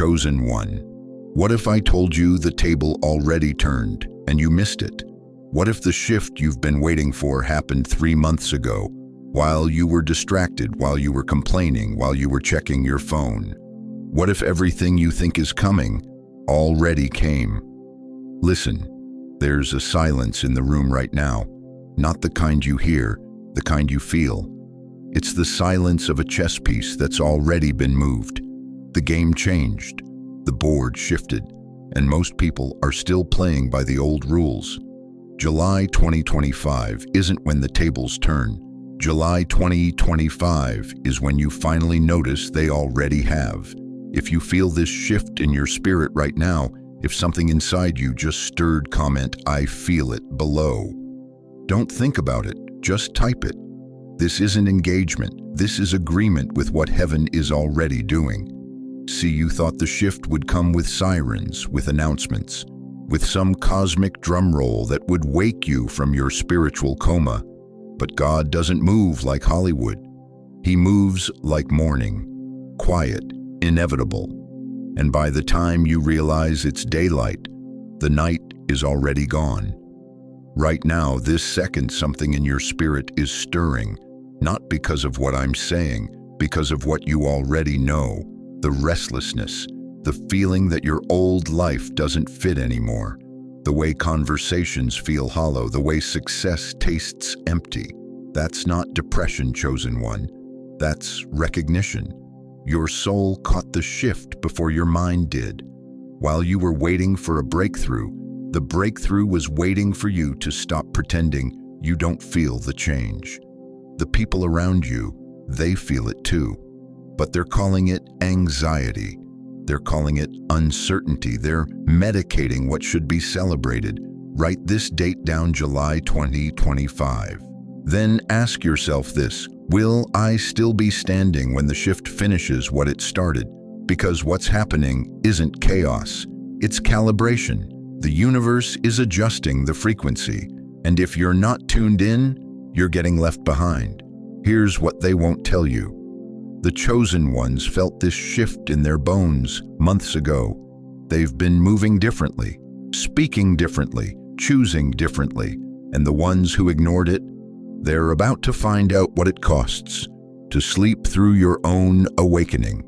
Chosen one. What if I told you the table already turned and you missed it? What if the shift you've been waiting for happened 3 months ago, while you were distracted, while you were complaining, while you were checking your phone? What if everything you think is coming already came? Listen, there's a silence in the room right now, not the kind you hear, the kind you feel. It's the silence of a chess piece that's already been moved. The game changed, the board shifted, and most people are still playing by the old rules. July 2025 isn't when the tables turn. July 2025 is when you finally notice they already have. If you feel this shift in your spirit right now, if something inside you just stirred, comment "I feel it" below. Don't think about it, just type it. This isn't engagement, this is agreement with what heaven is already doing. See, you thought the shift would come with sirens, with announcements, with some cosmic drum roll that would wake you from your spiritual coma. But God doesn't move like Hollywood. He moves like morning, quiet, inevitable. And by the time you realize it's daylight, the night is already gone. Right now, this second, something in your spirit is stirring, not because of what I'm saying, because of what you already know. The restlessness, the feeling that your old life doesn't fit anymore, the way conversations feel hollow, the way success tastes empty. That's not depression, chosen one. That's recognition. Your soul caught the shift before your mind did. While you were waiting for a breakthrough, the breakthrough was waiting for you to stop pretending you don't feel the change. The people around you, they feel it too, but they're calling it anxiety. They're calling it uncertainty. They're medicating what should be celebrated. Write this date down, July 2025. Then ask yourself this: will I still be standing when the shift finishes what it started? Because what's happening isn't chaos, it's calibration. The universe is adjusting the frequency, and if you're not tuned in, you're getting left behind. Here's what they won't tell you. The chosen ones felt this shift in their bones months ago. They've been moving differently, speaking differently, choosing differently, and the ones who ignored it, they're about to find out what it costs to sleep through your own awakening.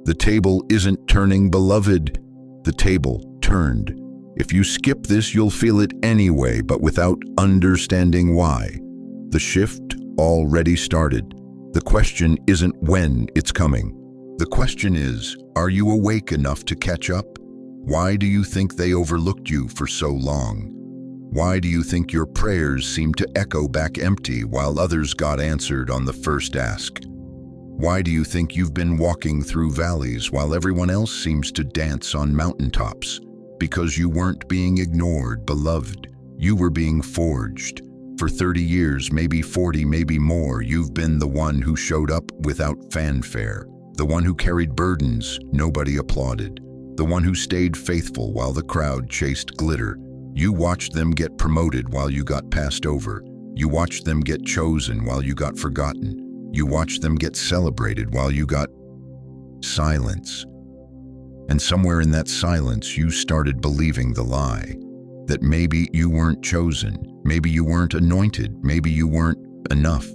The table isn't turning, beloved. The table turned. If you skip this, you'll feel it anyway, but without understanding why. The shift already started. The question isn't when it's coming. The question is, are you awake enough to catch up? Why do you think they overlooked you for so long? Why do you think your prayers seem to echo back empty while others got answered on the first ask? Why do you think you've been walking through valleys while everyone else seems to dance on mountaintops? Because you weren't being ignored, beloved. You were being forged. For 30 years, maybe 40, maybe more, you've been the one who showed up without fanfare, the one who carried burdens nobody applauded, the one who stayed faithful while the crowd chased glitter. You watched them get promoted while you got passed over. You watched them get chosen while you got forgotten. You watched them get celebrated while you got silence. And somewhere in that silence, you started believing the lie that maybe you weren't chosen, maybe you weren't anointed, maybe you weren't enough.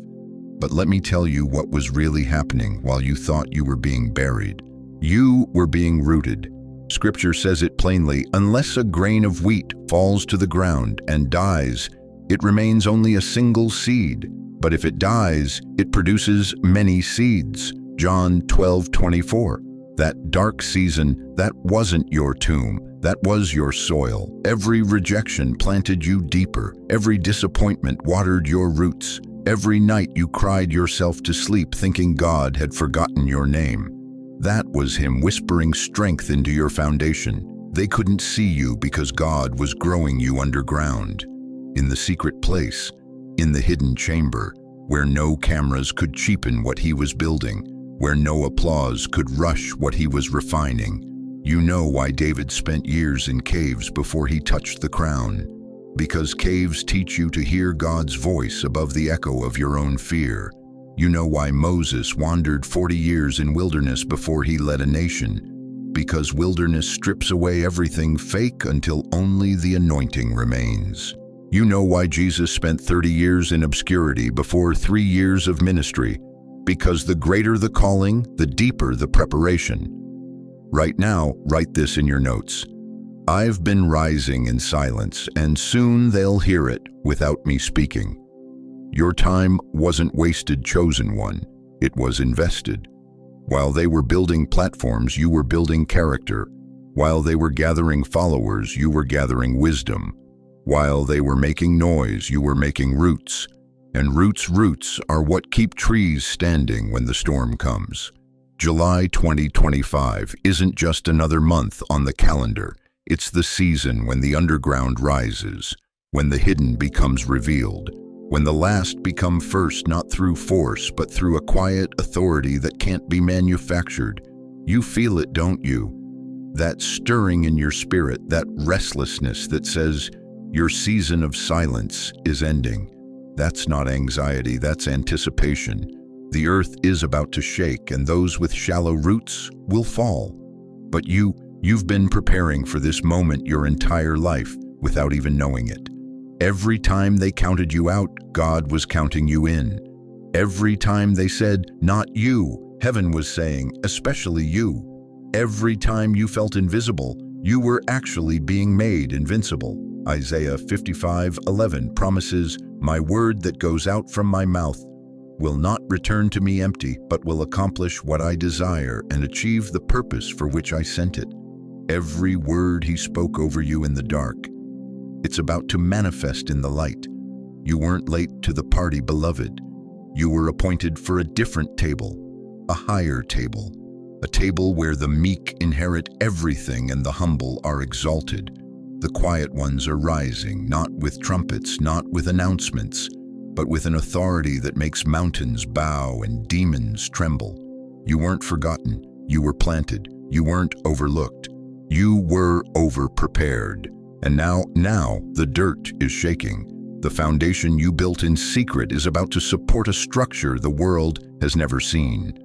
But let me tell you what was really happening while you thought you were being buried. You were being rooted. Scripture says it plainly: unless a grain of wheat falls to the ground and dies, it remains only a single seed. But if it dies, it produces many seeds. John 12:24. That dark season, that wasn't your tomb. That was your soil. Every rejection planted you deeper. Every disappointment watered your roots. Every night you cried yourself to sleep thinking God had forgotten your name. That was Him whispering strength into your foundation. They couldn't see you because God was growing you underground, in the secret place, in the hidden chamber, where no cameras could cheapen what He was building, where no applause could rush what He was refining. You know why David spent years in caves before he touched the crown. Because caves teach you to hear God's voice above the echo of your own fear. You know why Moses wandered 40 years in wilderness before he led a nation. because wilderness strips away everything fake until only the anointing remains. You know why Jesus spent 30 years in obscurity before 3 years of ministry? Because the greater the calling, the deeper the preparation. Right now, write this in your notes. I've been rising in silence, and soon they'll hear it without me speaking. Your time wasn't wasted, chosen one. It was invested. While they were building platforms, you were building character. While they were gathering followers, you were gathering wisdom. While they were making noise, you were making roots. And roots are what keep trees standing when the storm comes. July 2025 isn't just another month on the calendar. It's the season when the underground rises, when the hidden becomes revealed, when the last become first, not through force, but through a quiet authority that can't be manufactured. You feel it, don't you? That stirring in your spirit, that restlessness that says your season of silence is ending. That's not anxiety, that's anticipation. The earth is about to shake, and those with shallow roots will fall. But you've been preparing for this moment your entire life without even knowing it. Every time they counted you out, God was counting you in. Every time they said, not you, heaven was saying, especially you. Every time you felt invisible, you were actually being made invincible. Isaiah 55:11 promises, my word that goes out from my mouth will not return to me empty, but will accomplish what I desire and achieve the purpose for which I sent it. Every word he spoke over you in the dark, it's about to manifest in the light. You weren't late to the party, beloved. You were appointed for a different table, a higher table, a table where the meek inherit everything and the humble are exalted. The quiet ones are rising, not with trumpets, not with announcements, but with an authority that makes mountains bow and demons tremble. You weren't forgotten. You were planted. You weren't overlooked. You were over-prepared. And now the dirt is shaking. The foundation you built in secret is about to support a structure the world has never seen.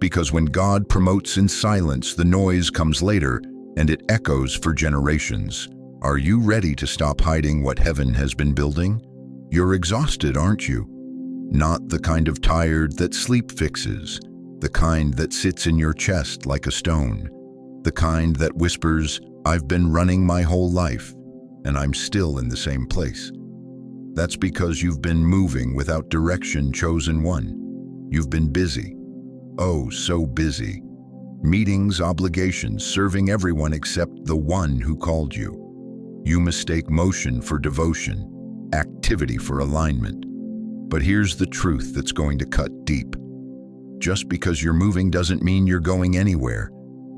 Because when God promotes in silence, the noise comes later, and it echoes for generations. Are you ready to stop hiding what heaven has been building? You're exhausted, aren't you? Not the kind of tired that sleep fixes, the kind that sits in your chest like a stone, the kind that whispers, I've been running my whole life, and I'm still in the same place. That's because you've been moving without direction, chosen one. You've been busy. Oh, so busy. Meetings, obligations, serving everyone except the one who called you. You mistake motion for devotion, activity for alignment. But here's the truth that's going to cut deep. Just because you're moving doesn't mean you're going anywhere.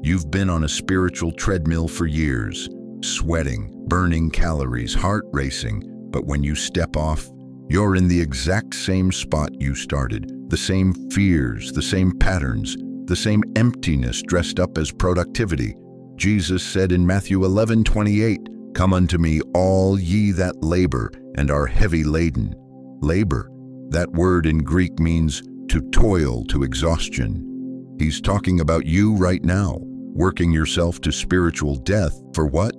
You've been on a spiritual treadmill for years, sweating, burning calories, heart racing, but when you step off, you're in the exact same spot you started. The same fears, the same patterns, the same emptiness dressed up as productivity. Jesus said in Matthew 11:28, come unto me, all ye that labor and are heavy laden. Labor, that word in Greek means to toil to exhaustion. He's talking about you right now, working yourself to spiritual death. For what?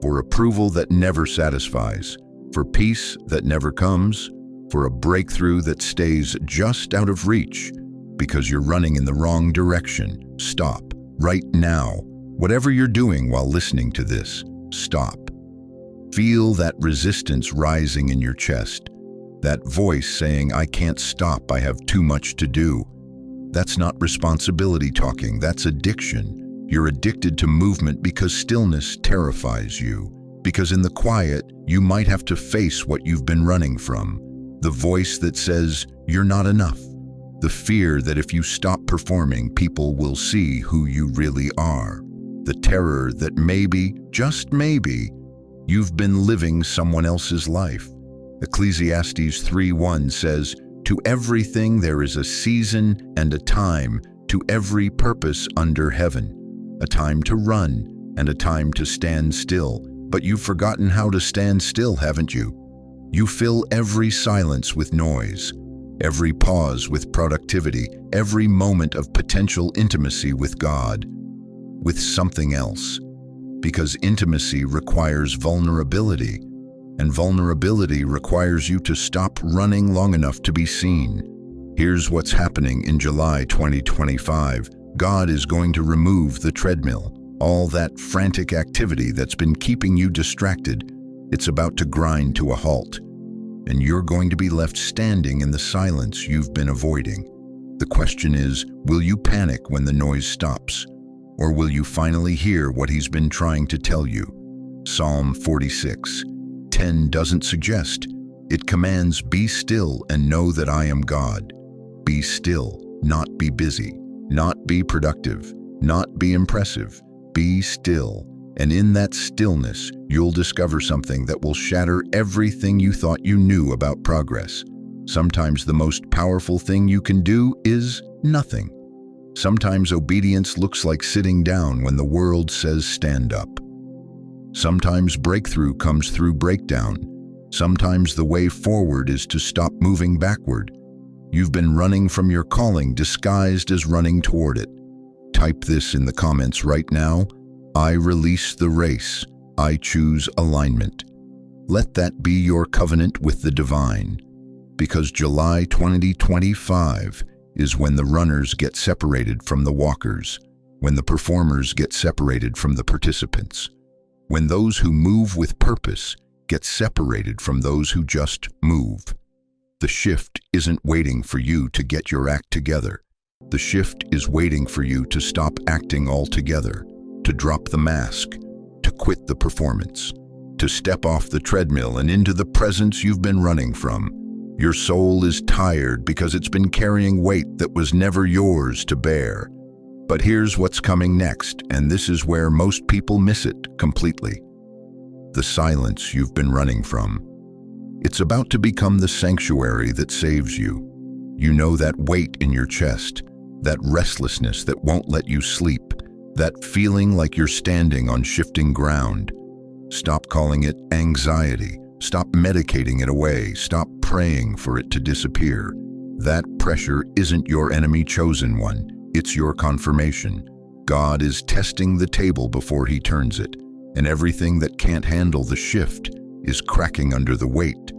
For approval that never satisfies, for peace that never comes, for a breakthrough that stays just out of reach, because you're running in the wrong direction. Stop, right now. Whatever you're doing while listening to this, stop. Feel that resistance rising in your chest, that voice saying, I can't stop, I have too much to do. That's not responsibility talking, that's addiction. You're addicted to movement because stillness terrifies you, because in the quiet, you might have to face what you've been running from. The voice that says, you're not enough. The fear that if you stop performing, people will see who you really are. The terror that maybe, just maybe, you've been living someone else's life. Ecclesiastes 3:1 says, to everything there is a season and a time, to every purpose under heaven. A time to run and a time to stand still. But you've forgotten how to stand still, haven't you? You fill every silence with noise, every pause with productivity, every moment of potential intimacy with God. with something else. Because intimacy requires vulnerability, and vulnerability requires you to stop running long enough to be seen. Here's what's happening in July 2025. God is going to remove the treadmill. All that frantic activity that's been keeping you distracted, it's about to grind to a halt. And you're going to be left standing in the silence you've been avoiding. The question is, will you panic when the noise stops? Or will you finally hear what he's been trying to tell you? Psalm 46:10 doesn't suggest. It commands, be still and know that I am God. Be still, not be busy, not be productive, not be impressive. Be still. And in that stillness, you'll discover something that will shatter everything you thought you knew about progress. Sometimes the most powerful thing you can do is nothing. Sometimes obedience looks like sitting down when the world says stand up. Sometimes breakthrough comes through breakdown. Sometimes the way forward is to stop moving backward. You've been running from your calling disguised as running toward it. Type this in the comments right now. I release the race. I choose alignment. Let that be your covenant with the divine. Because July 2025 is when the runners get separated from the walkers, when the performers get separated from the participants, when those who move with purpose get separated from those who just move. The shift isn't waiting for you to get your act together. The shift is waiting for you to stop acting altogether, to drop the mask, to quit the performance, to step off the treadmill and into the presence you've been running from. Your soul is tired because it's been carrying weight that was never yours to bear. But here's what's coming next, and this is where most people miss it completely. The silence you've been running from. It's about to become the sanctuary that saves you. You know that weight in your chest, that restlessness that won't let you sleep, that feeling like you're standing on shifting ground. Stop calling it anxiety. Stop medicating it away. Stop praying for it to disappear. That pressure isn't your enemy chosen one. It's your confirmation. God is testing the table before he turns it, and everything that can't handle the shift is cracking under the weight.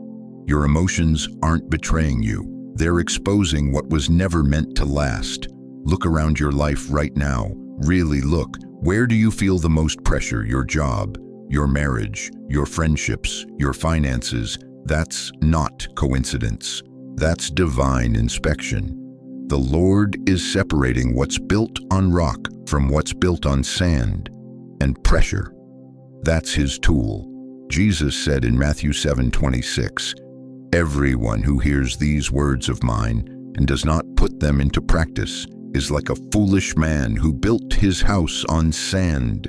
Your emotions aren't betraying you. They're exposing what was never meant to last. Look around your life right now. Really look. Where do you feel the most pressure? Your job, your marriage, your friendships, your finances. That's not coincidence. That's divine inspection. The Lord is separating what's built on rock from what's built on sand and pressure. That's his tool. Jesus said in Matthew 7:26, "Everyone who hears these words of mine and does not put them into practice is like a foolish man who built his house on sand."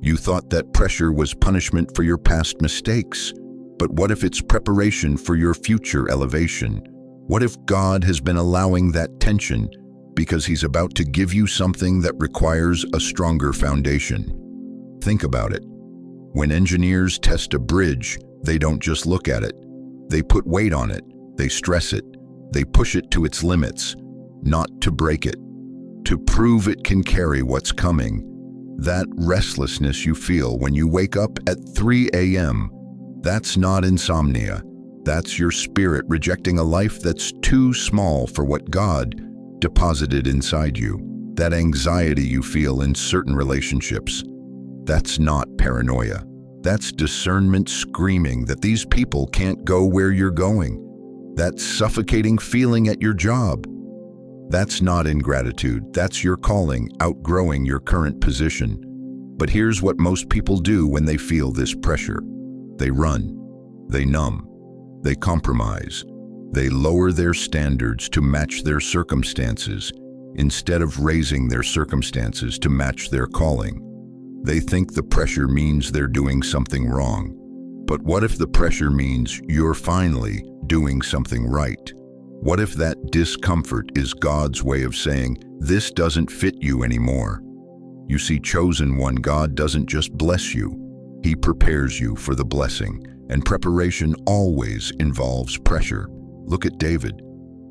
You thought that pressure was punishment for your past mistakes, but what if it's preparation for your future elevation? What if God has been allowing that tension because he's about to give you something that requires a stronger foundation? Think about it. When engineers test a bridge, they don't just look at it. They put weight on it, they stress it, they push it to its limits, not to break it, to prove it can carry what's coming. That restlessness you feel when you wake up at 3 a.m., that's not insomnia. That's your spirit rejecting a life that's too small for what God deposited inside you. That anxiety you feel in certain relationships, that's not paranoia. That's discernment screaming that these people can't go where you're going. That suffocating feeling at your job, that's not ingratitude. That's your calling, outgrowing your current position. But here's what most people do when they feel this pressure. They run, they numb, they compromise, they lower their standards to match their circumstances instead of raising their circumstances to match their calling. They think the pressure means they're doing something wrong. But what if the pressure means you're finally doing something right? What if that discomfort is God's way of saying, this doesn't fit you anymore? You see, chosen one, God doesn't just bless you. He prepares you for the blessing, and preparation always involves pressure. Look at David.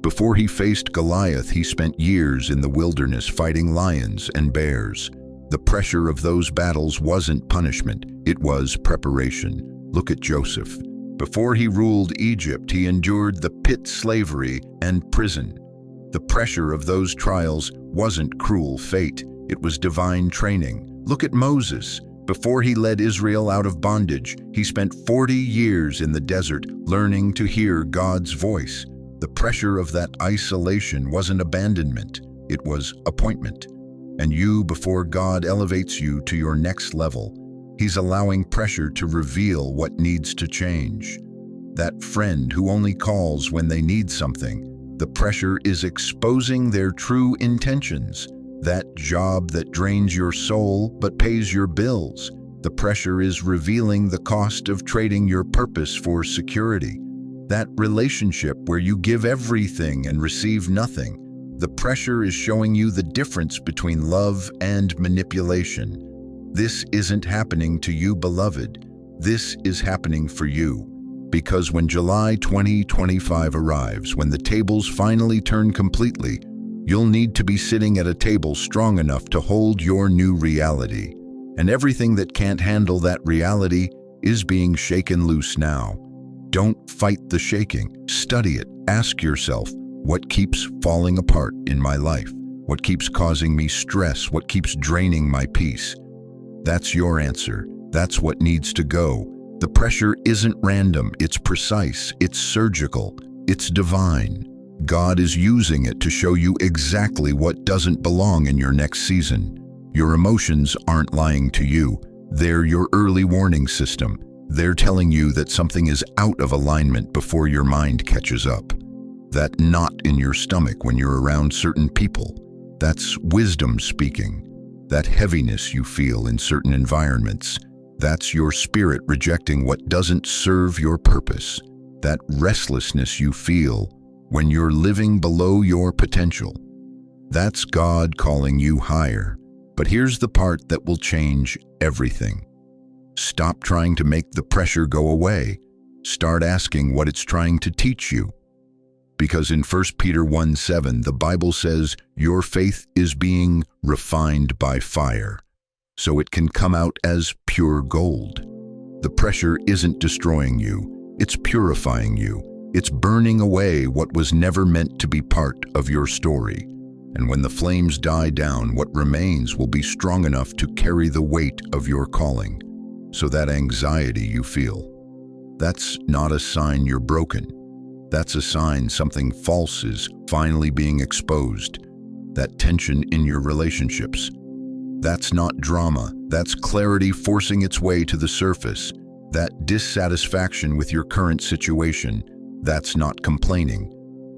Before he faced Goliath, he spent years in the wilderness fighting lions and bears. The pressure of those battles wasn't punishment, it was preparation. Look at Joseph. Before he ruled Egypt, he endured the pit slavery and prison. The pressure of those trials wasn't cruel fate, it was divine training. Look at Moses. Before he led Israel out of bondage, he spent 40 years in the desert learning to hear God's voice. The pressure of that isolation wasn't abandonment, it was appointment. And you, before God elevates you to your next level, He's allowing pressure to reveal what needs to change. That friend who only calls when they need something, the pressure is exposing their true intentions. That job that drains your soul but pays your bills, the pressure is revealing the cost of trading your purpose for security. That relationship where you give everything and receive nothing, the pressure is showing you the difference between love and manipulation. This isn't happening to you, beloved. This is happening for you. Because when July 2025 arrives, when the tables finally turn completely, you'll need to be sitting at a table strong enough to hold your new reality. And everything that can't handle that reality is being shaken loose now. Don't fight the shaking. Study it. Ask yourself, what keeps falling apart in my life? What keeps causing me stress? What keeps draining my peace? That's your answer. That's what needs to go. The pressure isn't random. It's precise. It's surgical. It's divine. God is using it to show you exactly what doesn't belong in your next season. Your emotions aren't lying to you. They're your early warning system. They're telling you that something is out of alignment before your mind catches up. That knot in your stomach when you're around certain people, that's wisdom speaking. That heaviness you feel in certain environments, that's your spirit rejecting what doesn't serve your purpose. That restlessness you feel when you're living below your potential, that's God calling you higher. But here's the part that will change everything. Stop trying to make the pressure go away. Start asking what it's trying to teach you. Because in 1 Peter 1:7, the Bible says, your faith is being refined by fire, so it can come out as pure gold. The pressure isn't destroying you, it's purifying you. It's burning away what was never meant to be part of your story. And when the flames die down, what remains will be strong enough to carry the weight of your calling. So that anxiety you feel, that's not a sign you're broken. That's a sign something false is finally being exposed. That tension in your relationships, that's not drama. That's clarity forcing its way to the surface. That dissatisfaction with your current situation, that's not complaining.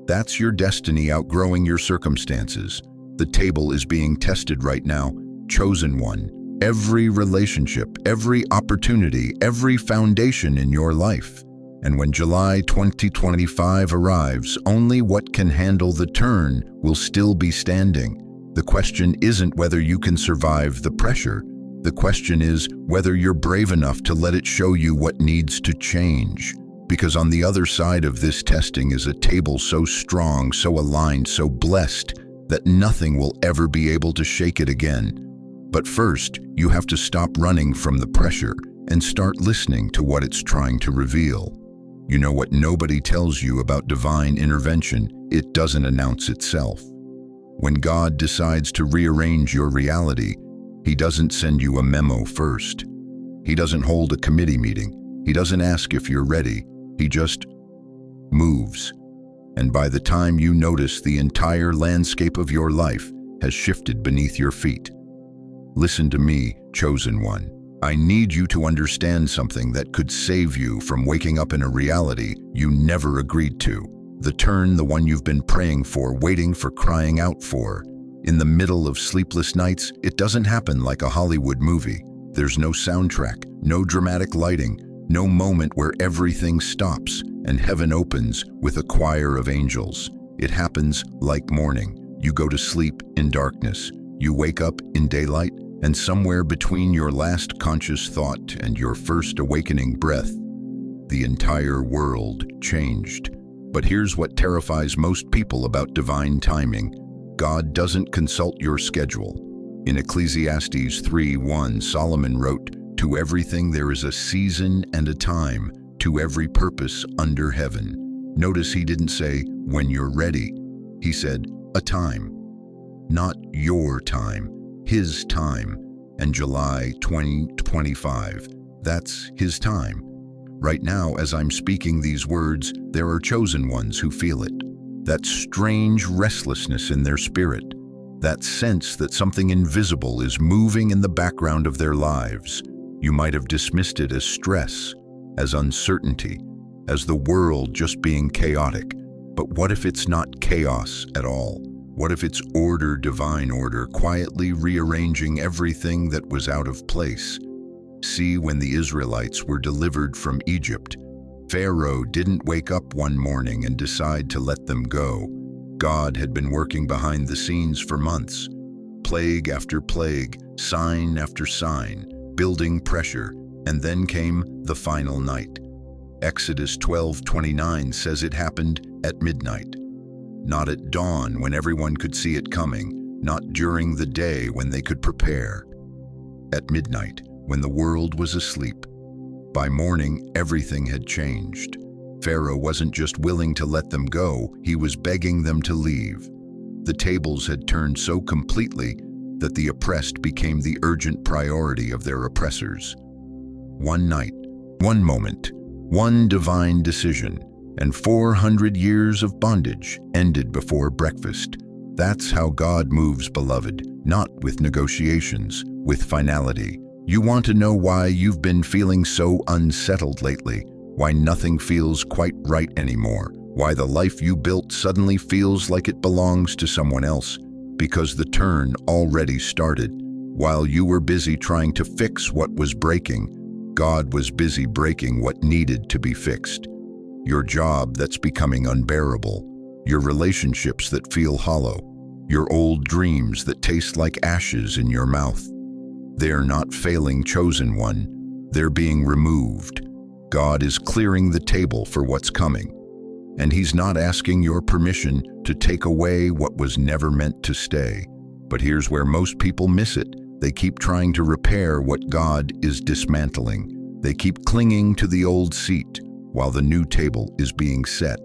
That's your destiny outgrowing your circumstances. The table is being tested right now. Chosen one. Every relationship, every opportunity, every foundation in your life. And when July 2025 arrives, only what can handle the turn will still be standing. The question isn't whether you can survive the pressure. The question is whether you're brave enough to let it show you what needs to change. Because on the other side of this testing is a table so strong, so aligned, so blessed, that nothing will ever be able to shake it again. But first, you have to stop running from the pressure and start listening to what it's trying to reveal. You know what nobody tells you about divine intervention? It doesn't announce itself. When God decides to rearrange your reality, He doesn't send you a memo first. He doesn't hold a committee meeting. He doesn't ask if you're ready. He just moves. And by the time you notice, the entire landscape of your life has shifted beneath your feet. Listen to me, chosen one. I need you to understand something that could save you from waking up in a reality you never agreed to. The turn, the one you've been praying for, waiting for, crying out for. In the middle of sleepless nights, it doesn't happen like a Hollywood movie. There's no soundtrack, no dramatic lighting, no moment where everything stops and heaven opens with a choir of angels. It happens like morning. You go to sleep in darkness. You wake up in daylight, and somewhere between your last conscious thought and your first awakening breath, the entire world changed. But here's what terrifies most people about divine timing. God doesn't consult your schedule. In Ecclesiastes 3:1, Solomon wrote, "To everything there is a season and a time, to every purpose under heaven." Notice he didn't say, "when you're ready." He said, "a time." Not your time, his time. And July 2025, that's his time. Right now, as I'm speaking these words, there are chosen ones who feel it. That strange restlessness in their spirit. That sense that something invisible is moving in the background of their lives. You might have dismissed it as stress, as uncertainty, as the world just being chaotic. But what if it's not chaos at all? What if it's order, divine order, quietly rearranging everything that was out of place? See, when the Israelites were delivered from Egypt, Pharaoh didn't wake up one morning and decide to let them go. God had been working behind the scenes for months. Plague after plague, sign after sign, building pressure, and then came the final night. Exodus 12:29 says it happened at midnight. Not at dawn when everyone could see it coming, not during the day when they could prepare. At midnight, when the world was asleep. By morning, everything had changed. Pharaoh wasn't just willing to let them go, he was begging them to leave. The tables had turned so completely that the oppressed became the urgent priority of their oppressors. One night, one moment, one divine decision, and 400 years of bondage ended before breakfast. That's how God moves, beloved, not with negotiations, with finality. You want to know why you've been feeling so unsettled lately? Why nothing feels quite right anymore? Why the life you built suddenly feels like it belongs to someone else? Because the turn already started. While you were busy trying to fix what was breaking, God was busy breaking what needed to be fixed. Your job that's becoming unbearable, your relationships that feel hollow, your old dreams that taste like ashes in your mouth. They're not failing, chosen one. They're being removed. God is clearing the table for what's coming. And He's not asking your permission to take away what was never meant to stay. But here's where most people miss it. They keep trying to repair what God is dismantling. They keep clinging to the old seat while the new table is being set.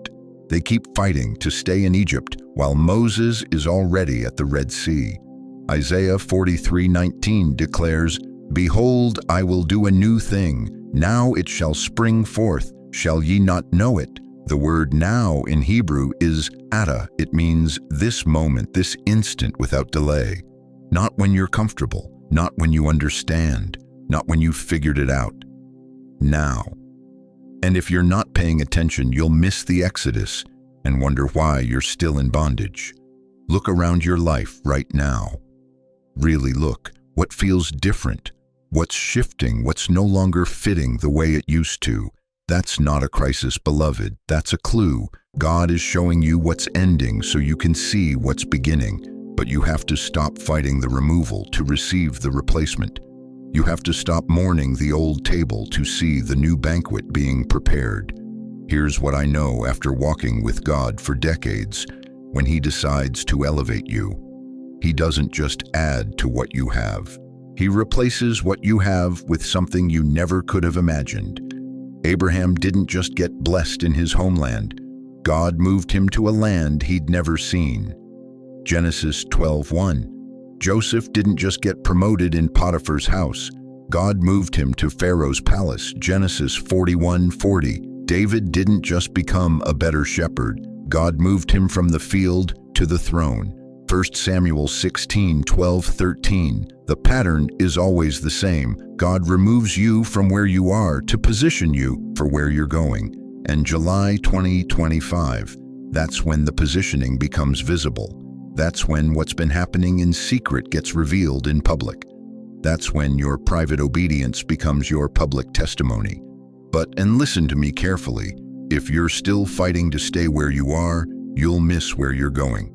They keep fighting to stay in Egypt while Moses is already at the Red Sea. Isaiah 43:19 declares, "Behold, I will do a new thing. Now it shall spring forth. Shall ye not know it?" The word "now" in Hebrew is "ata." It means this moment, this instant, without delay. Not when you're comfortable, not when you understand, not when you've figured it out. Now. And if you're not paying attention, you'll miss the Exodus and wonder why you're still in bondage. Look around your life right now. Really look. What feels different? What's shifting? What's no longer fitting the way it used to? That's not a crisis, beloved. That's a clue. God is showing you what's ending so you can see what's beginning. But you have to stop fighting the removal to receive the replacement. You have to stop mourning the old table to see the new banquet being prepared. Here's what I know after walking with God for decades. When He decides to elevate you, He doesn't just add to what you have. He replaces what you have with something you never could have imagined. Abraham didn't just get blessed in his homeland. God moved him to a land he'd never seen. Genesis 12:1. Joseph didn't just get promoted in Potiphar's house. God moved him to Pharaoh's palace. Genesis 41:40. David didn't just become a better shepherd. God moved him from the field to the throne. 1 Samuel 16:12-13. The pattern is always the same. God removes you from where you are to position you for where you're going. And July 2025, that's when the positioning becomes visible. That's when what's been happening in secret gets revealed in public. That's when your private obedience becomes your public testimony. And listen to me carefully, if you're still fighting to stay where you are, you'll miss where you're going.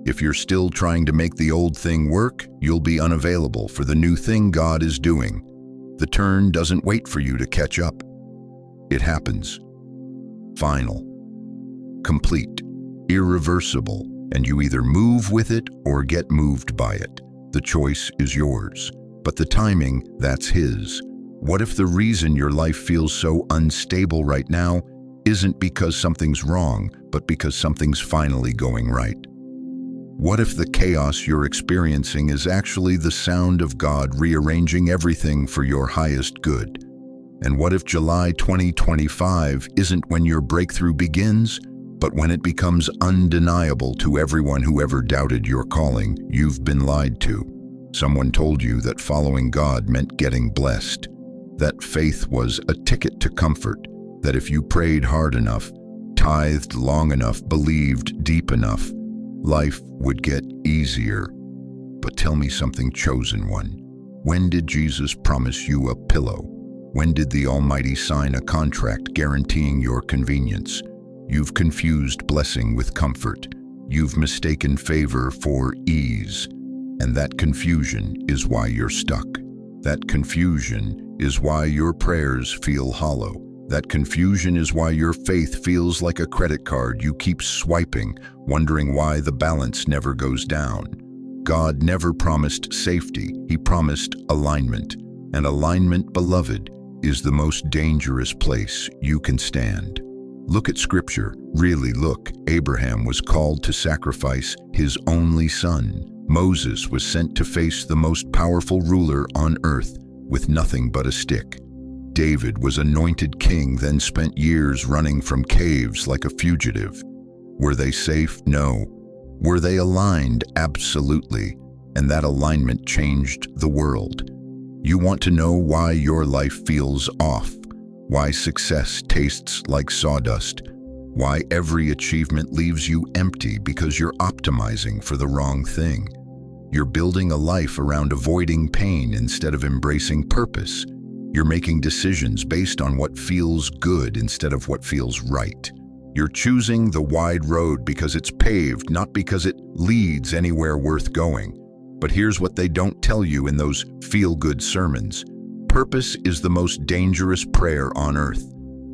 If you're still trying to make the old thing work, you'll be unavailable for the new thing God is doing. The turn doesn't wait for you to catch up. It happens. Final. Complete. Irreversible. And you either move with it or get moved by it. The choice is yours, but the timing, that's His. What if the reason your life feels so unstable right now isn't because something's wrong, but because something's finally going right? What if the chaos you're experiencing is actually the sound of God rearranging everything for your highest good? And what if July 2025 isn't when your breakthrough begins, but when it becomes undeniable to everyone who ever doubted your calling? You've been lied to. Someone told you that following God meant getting blessed, that faith was a ticket to comfort, that if you prayed hard enough, tithed long enough, believed deep enough, life would get easier. But tell me something, chosen one. When did Jesus promise you a pillow? When did the Almighty sign a contract guaranteeing your convenience? You've confused blessing with comfort. You've mistaken favor for ease. And that confusion is why you're stuck. That confusion is why your prayers feel hollow. That confusion is why your faith feels like a credit card you keep swiping, wondering why the balance never goes down. God never promised safety. He promised alignment. And alignment, beloved, is the most dangerous place you can stand. Look at Scripture. Really look. Abraham was called to sacrifice his only son. Moses was sent to face the most powerful ruler on earth with nothing but a stick. David was anointed king, then spent years running from caves like a fugitive. Were they safe? No. Were they aligned? Absolutely. And that alignment changed the world. You want to know why your life feels off? Why success tastes like sawdust? Why every achievement leaves you empty? Because you're optimizing for the wrong thing. You're building a life around avoiding pain instead of embracing purpose. You're making decisions based on what feels good instead of what feels right. You're choosing the wide road because it's paved, not because it leads anywhere worth going. But here's what they don't tell you in those feel-good sermons. Purpose is the most dangerous prayer on earth,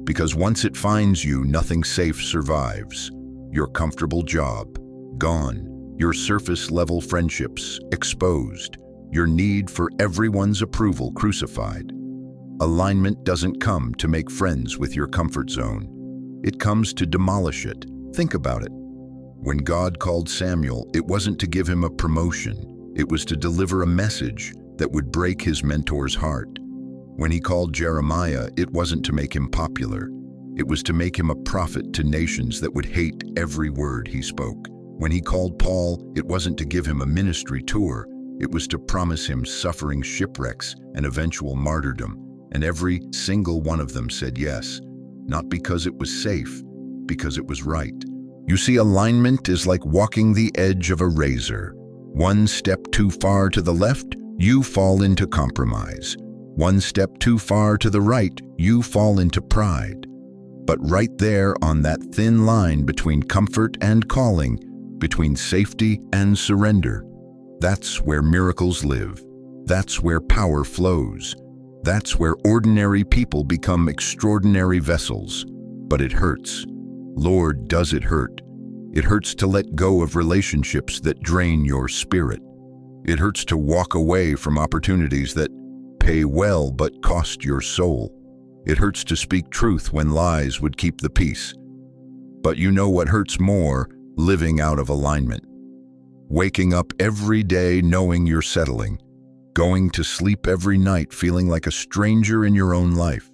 because once it finds you, nothing safe survives. Your comfortable job, gone. Your surface-level friendships, exposed. Your need for everyone's approval, crucified. Alignment doesn't come to make friends with your comfort zone. It comes to demolish it. Think about it. When God called Samuel, it wasn't to give him a promotion. It was to deliver a message that would break his mentor's heart. When he called Jeremiah, it wasn't to make him popular. It was to make him a prophet to nations that would hate every word he spoke. When he called Paul, it wasn't to give him a ministry tour. It was to promise him suffering, shipwrecks, and eventual martyrdom. And every single one of them said yes, not because it was safe, because it was right. You see, alignment is like walking the edge of a razor. One step too far to the left, you fall into compromise. One step too far to the right, you fall into pride. But right there on that thin line between comfort and calling, between safety and surrender, that's where miracles live. That's where power flows. That's where ordinary people become extraordinary vessels. But it hurts. Lord, does it hurt? It hurts to let go of relationships that drain your spirit. It hurts to walk away from opportunities that pay well but cost your soul. It hurts to speak truth when lies would keep the peace. But you know what hurts more? Living out of alignment. Waking up every day knowing you're settling. Going to sleep every night feeling like a stranger in your own life.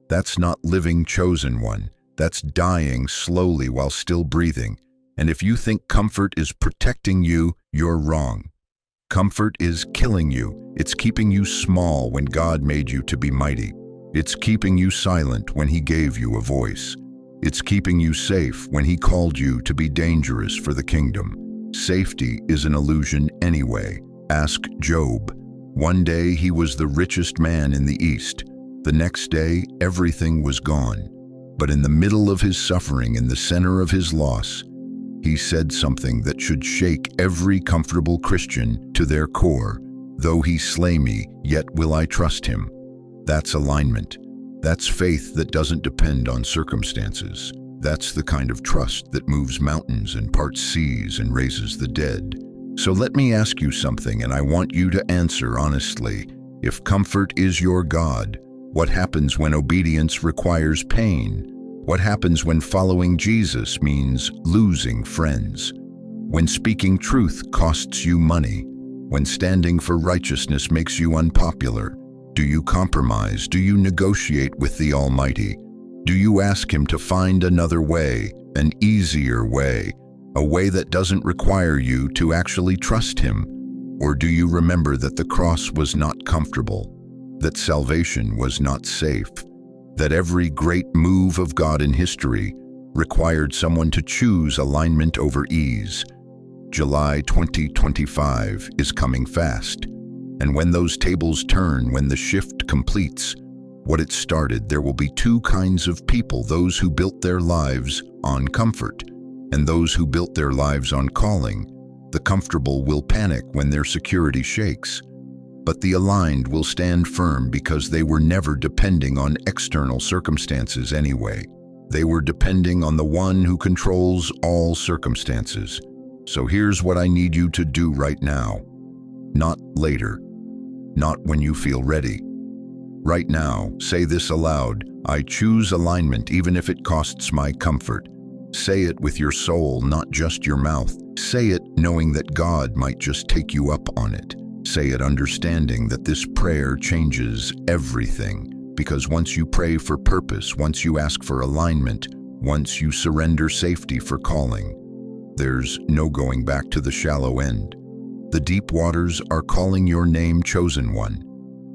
That's not living, chosen one. That's dying slowly while still breathing. And if you think comfort is protecting you, you're wrong. Comfort is killing you. It's keeping you small when God made you to be mighty. It's keeping you silent when He gave you a voice. It's keeping you safe when He called you to be dangerous for the kingdom. Safety is an illusion anyway. Ask Job. One day he was the richest man in the East. The next day, everything was gone. But in the middle of his suffering, in the center of his loss, he said something that should shake every comfortable Christian to their core. Though he slay me, yet will I trust him. That's alignment. That's faith that doesn't depend on circumstances. That's the kind of trust that moves mountains and parts seas and raises the dead. So let me ask you something, and I want you to answer honestly. If comfort is your God, what happens when obedience requires pain? What happens when following Jesus means losing friends? When speaking truth costs you money? When standing for righteousness makes you unpopular? Do you compromise? Do you negotiate with the Almighty? Do you ask Him to find another way, an easier way, a way that doesn't require you to actually trust Him? Or do you remember that the cross was not comfortable, that salvation was not safe, that every great move of God in history required someone to choose alignment over ease? July 2025 is coming fast, and when those tables turn, when the shift completes what it started, there will be two kinds of people: those who built their lives on comfort and those who built their lives on calling. The comfortable will panic when their security shakes, but the aligned will stand firm because they were never depending on external circumstances anyway. They were depending on the one who controls all circumstances. So here's what I need you to do right now. Not later. Not when you feel ready. Right now, say this aloud: I choose alignment even if it costs my comfort. Say it with your soul, not just your mouth. Say it knowing that God might just take you up on it. Say it understanding that this prayer changes everything. Because once you pray for purpose, once you ask for alignment, once you surrender safety for calling, there's no going back to the shallow end. The deep waters are calling your name, chosen one.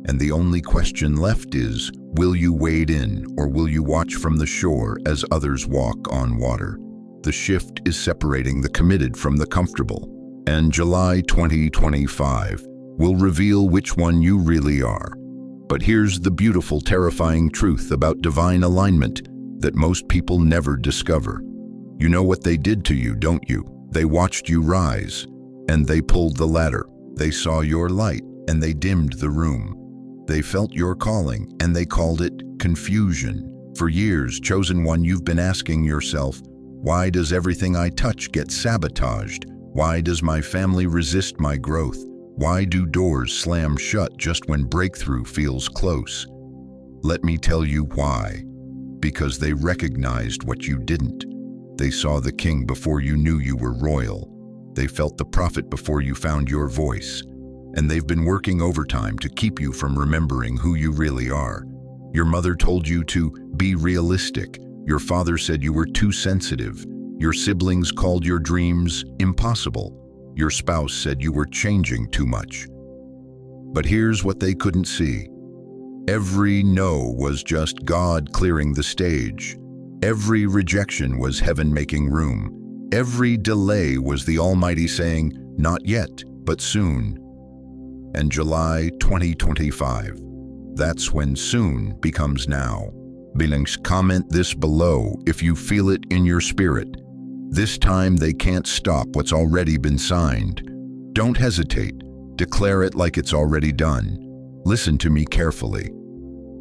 And the only question left is, will you wade in, or will you watch from the shore as others walk on water? The shift is separating the committed from the comfortable. And July 2025 will reveal which one you really are. But here's the beautiful, terrifying truth about divine alignment that most people never discover. You know what they did to you, don't you? They watched you rise, and they pulled the ladder. They saw your light, and they dimmed the room. They felt your calling, and they called it confusion. For years, chosen one, you've been asking yourself, why does everything I touch get sabotaged? Why does my family resist my growth? Why do doors slam shut just when breakthrough feels close? Let me tell you why. Because they recognized what you didn't. They saw the king before you knew you were royal. They felt the prophet before you found your voice. And they've been working overtime to keep you from remembering who you really are. Your mother told you to be realistic. Your father said you were too sensitive. Your siblings called your dreams impossible. Your spouse said you were changing too much. But here's what they couldn't see. Every no was just God clearing the stage. Every rejection was heaven making room. Every delay was the Almighty saying, not yet, but soon. And July 2025, that's when soon becomes now. Billings, comment this below if you feel it in your spirit. This time they can't stop what's already been signed. Don't hesitate. Declare it like it's already done. Listen to me carefully.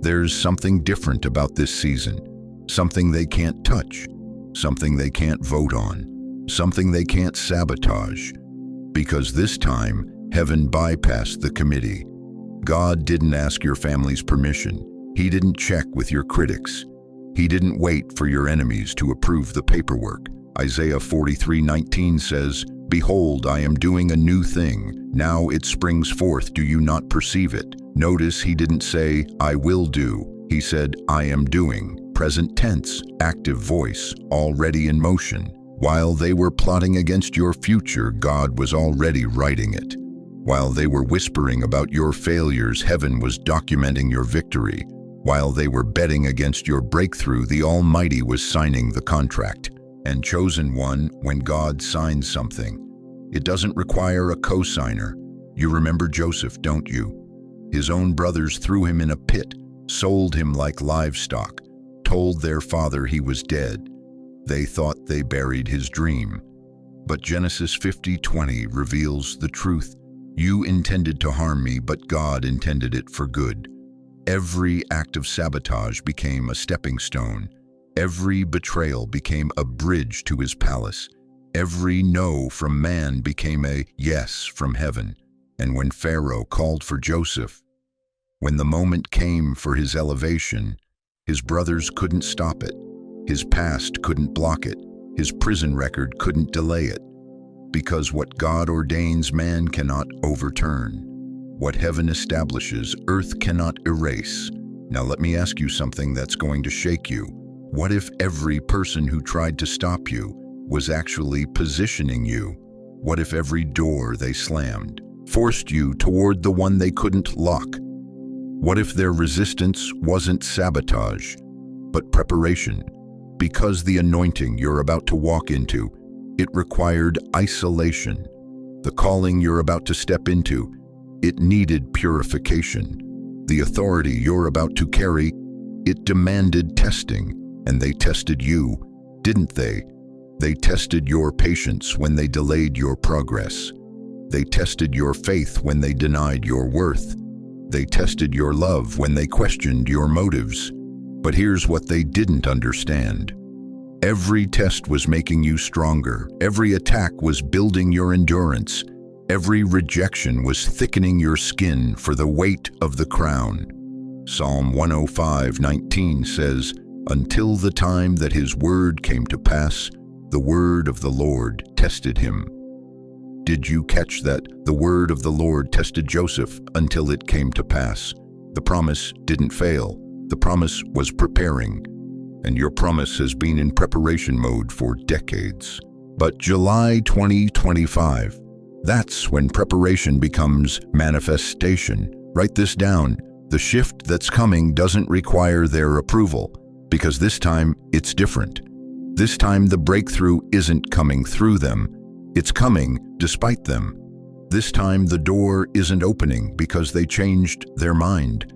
There's something different about this season. Something they can't touch. Something they can't vote on. Something they can't sabotage. Because this time, heaven bypassed the committee. God didn't ask your family's permission. He didn't check with your critics. He didn't wait for your enemies to approve the paperwork. Isaiah 43:19 says, behold, I am doing a new thing. Now it springs forth. Do you not perceive it? Notice he didn't say, I will do. He said, I am doing. Present tense, active voice, already in motion. While they were plotting against your future, God was already writing it. While they were whispering about your failures, heaven was documenting your victory. While they were betting against your breakthrough, the Almighty was signing the contract. And chosen one, when God signs something, it doesn't require a co-signer. You remember Joseph, don't you? His own brothers threw him in a pit, sold him like livestock, told their father he was dead. They thought they buried his dream. But Genesis 50:20 reveals the truth. You intended to harm me, but God intended it for good. Every act of sabotage became a stepping stone. Every betrayal became a bridge to his palace. Every no from man became a yes from heaven. And when Pharaoh called for Joseph, when the moment came for his elevation, his brothers couldn't stop it. His past couldn't block it. His prison record couldn't delay it. Because what God ordains, man cannot overturn. What heaven establishes, earth cannot erase. Now let me ask you something that's going to shake you. What if every person who tried to stop you was actually positioning you? What if every door they slammed forced you toward the one they couldn't lock? What if their resistance wasn't sabotage, but preparation? Because the anointing you're about to walk into, it required isolation. The calling you're about to step into, it needed purification. The authority you're about to carry, it demanded testing. And they tested you, didn't they? They tested your patience when they delayed your progress. They tested your faith when they denied your worth. They tested your love when they questioned your motives. But here's what they didn't understand. Every test was making you stronger. Every attack was building your endurance. Every rejection was thickening your skin for the weight of the crown. Psalm 105:19 says, "Until the time that his word came to pass, the word of the Lord tested him." Did you catch that? The word of the Lord tested Joseph until it came to pass. The promise didn't fail. The promise was preparing. And your promise has been in preparation mode for decades. But July 2025, that's when preparation becomes manifestation. Write this down. The shift that's coming doesn't require their approval, because this time it's different. This time the breakthrough isn't coming through them. It's coming despite them. This time the door isn't opening because they changed their mind.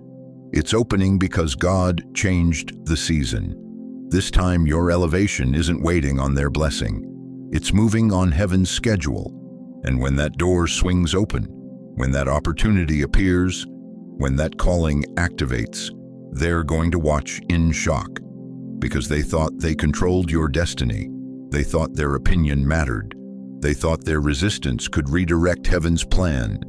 It's opening because God changed the season. This time your elevation isn't waiting on their blessing. It's moving on heaven's schedule. And when that door swings open, when that opportunity appears, when that calling activates, they're going to watch in shock, because they thought they controlled your destiny. They thought their opinion mattered. They thought their resistance could redirect heaven's plan.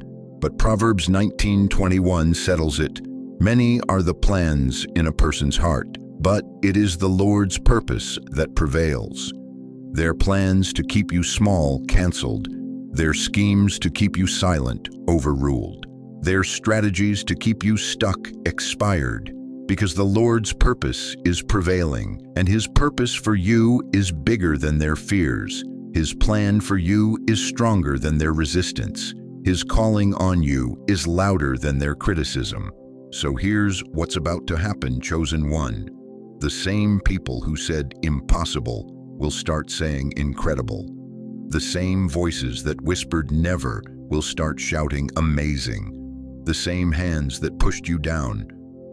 But Proverbs 19:21 settles it. Many are the plans in a person's heart, but it is the Lord's purpose that prevails. Their plans to keep you small canceled. Their schemes to keep you silent overruled. Their strategies to keep you stuck expired. Because the Lord's purpose is prevailing, and his purpose for you is bigger than their fears. His plan for you is stronger than their resistance. His calling on you is louder than their criticism. So here's what's about to happen, chosen one. The same people who said impossible will start saying incredible. The same voices that whispered never will start shouting amazing. The same hands that pushed you down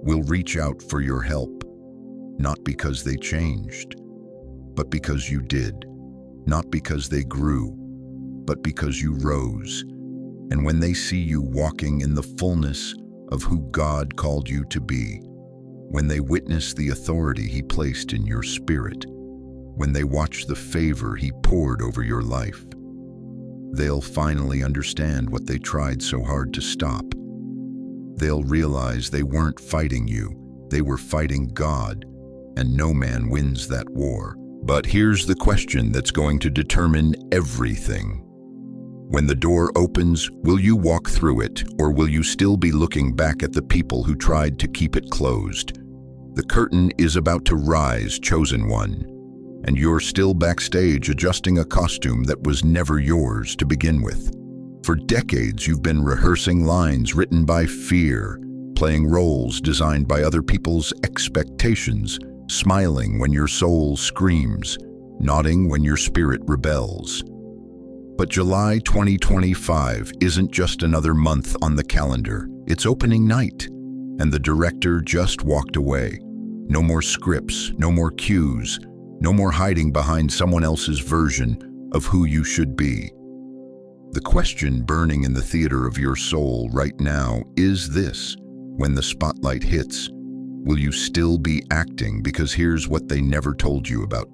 will reach out for your help. Not because they changed, but because you did. Not because they grew, but because you rose. And when they see you walking in the fullness of who God called you to be, when they witness the authority he placed in your spirit, when they watch the favor he poured over your life, they'll finally understand what they tried so hard to stop. They'll realize they weren't fighting you, they were fighting God, and no man wins that war. But here's the question that's going to determine everything. When the door opens, will you walk through it, or will you still be looking back at the people who tried to keep it closed? The curtain is about to rise, chosen one, and you're still backstage adjusting a costume that was never yours to begin with. For decades, you've been rehearsing lines written by fear, playing roles designed by other people's expectations, smiling when your soul screams, nodding when your spirit rebels. But July 2025 isn't just another month on the calendar. It's opening night, and the director just walked away. No more scripts, no more cues, no more hiding behind someone else's version of who you should be. The question burning in the theater of your soul right now is this: when the spotlight hits, will you still be acting? Because here's what they never told you about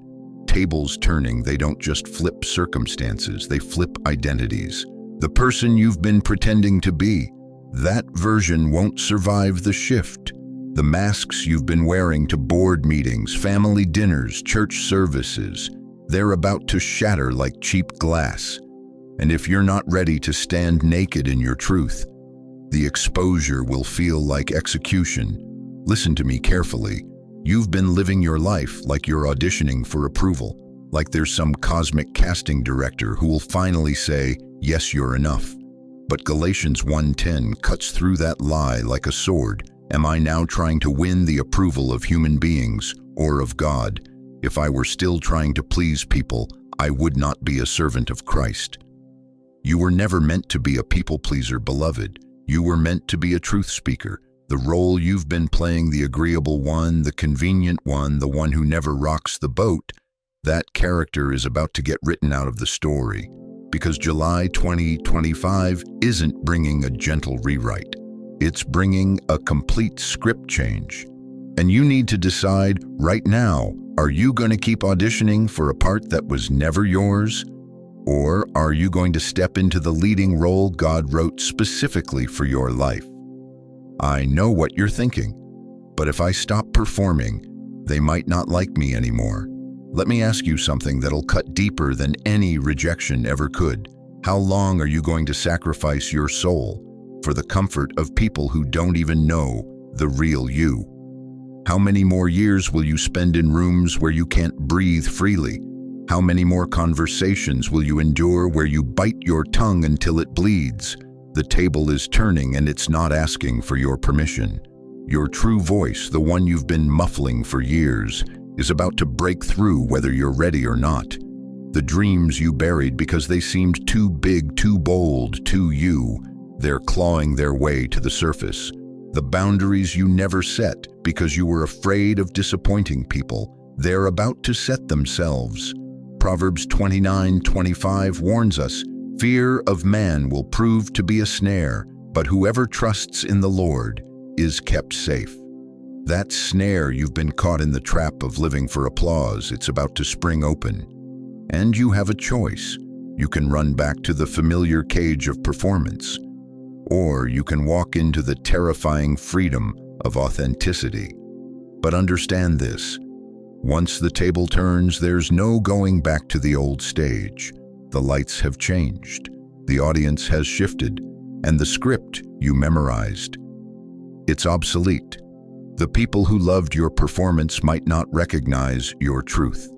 tables turning, they don't just flip circumstances, they flip identities. The person you've been pretending to be, that version won't survive the shift. The masks you've been wearing to board meetings, family dinners, church services, they're about to shatter like cheap glass. And if you're not ready to stand naked in your truth, the exposure will feel like execution. Listen to me carefully. You've been living your life like you're auditioning for approval, like there's some cosmic casting director who will finally say, yes, you're enough. But Galatians 1:10 cuts through that lie like a sword. Am I now trying to win the approval of human beings or of God? If I were still trying to please people, I would not be a servant of Christ. You were never meant to be a people pleaser, beloved. You were meant to be a truth speaker. The role you've been playing, the agreeable one, the convenient one, the one who never rocks the boat, that character is about to get written out of the story. Because July 2025 isn't bringing a gentle rewrite. It's bringing a complete script change. And you need to decide right now, are you going to keep auditioning for a part that was never yours? Or are you going to step into the leading role God wrote specifically for your life? I know what you're thinking, but if I stop performing, they might not like me anymore. Let me ask you something that'll cut deeper than any rejection ever could. How long are you going to sacrifice your soul for the comfort of people who don't even know the real you? How many more years will you spend in rooms where you can't breathe freely? How many more conversations will you endure where you bite your tongue until it bleeds? The table is turning and it's not asking for your permission. Your true voice, the one you've been muffling for years, is about to break through whether you're ready or not. The dreams you buried because they seemed too big, too bold, too you, they're clawing their way to the surface. The boundaries you never set because you were afraid of disappointing people, they're about to set themselves. Proverbs 29:25 warns us, fear of man will prove to be a snare, but whoever trusts in the Lord is kept safe. That snare you've been caught in the trap of living for applause, it's about to spring open. And you have a choice. You can run back to the familiar cage of performance, or you can walk into the terrifying freedom of authenticity. But understand this. Once the table turns, there's no going back to the old stage. The lights have changed, the audience has shifted, and the script you memorized, it's obsolete. The people who loved your performance might not recognize your truth.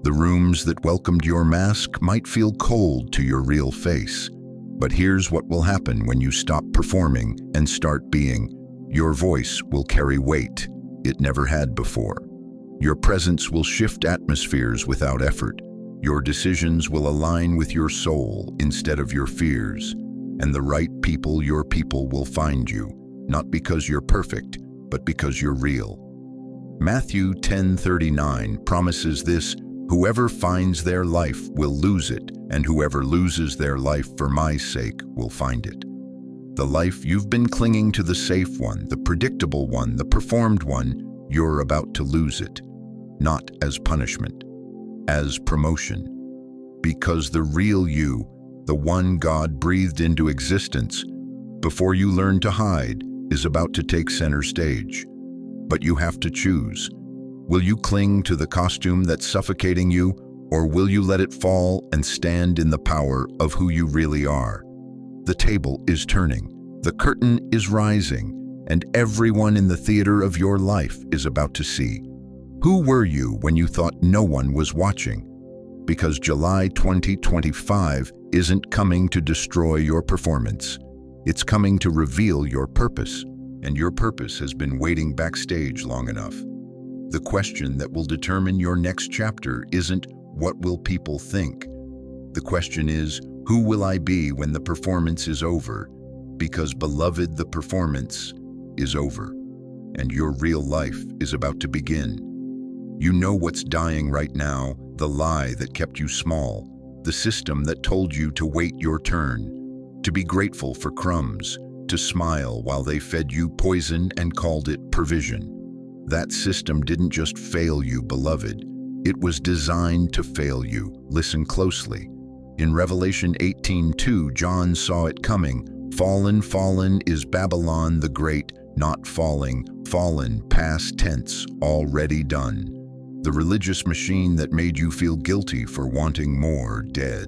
The rooms that welcomed your mask might feel cold to your real face. But here's what will happen when you stop performing and start being. Your voice will carry weight it never had before. Your presence will shift atmospheres without effort. Your decisions will align with your soul instead of your fears. And the right people, your people, will find you, not because you're perfect, but because you're real. Matthew 10:39 promises this, whoever finds their life will lose it, and whoever loses their life for my sake will find it. The life you've been clinging to, the safe one, the predictable one, the performed one, you're about to lose it. Not as punishment, as promotion. Because the real you, the one God breathed into existence, before you learn to hide, is about to take center stage. But you have to choose. Will you cling to the costume that's suffocating you, or will you let it fall and stand in the power of who you really are? The table is turning, the curtain is rising, and everyone in the theater of your life is about to see. Who were you when you thought no one was watching? Because July 2025 isn't coming to destroy your performance. It's coming to reveal your purpose, and your purpose has been waiting backstage long enough. The question that will determine your next chapter isn't, what will people think? The question is, who will I be when the performance is over? Because, beloved, the performance is over, and your real life is about to begin. You know what's dying right now, the lie that kept you small, the system that told you to wait your turn, to be grateful for crumbs, to smile while they fed you poison and called it provision. That system didn't just fail you, beloved. It was designed to fail you. Listen closely. In Revelation 18:2, John saw it coming. Fallen, fallen is Babylon the Great, not falling, fallen, past tense, already done. The religious machine that made you feel guilty for wanting more, dead.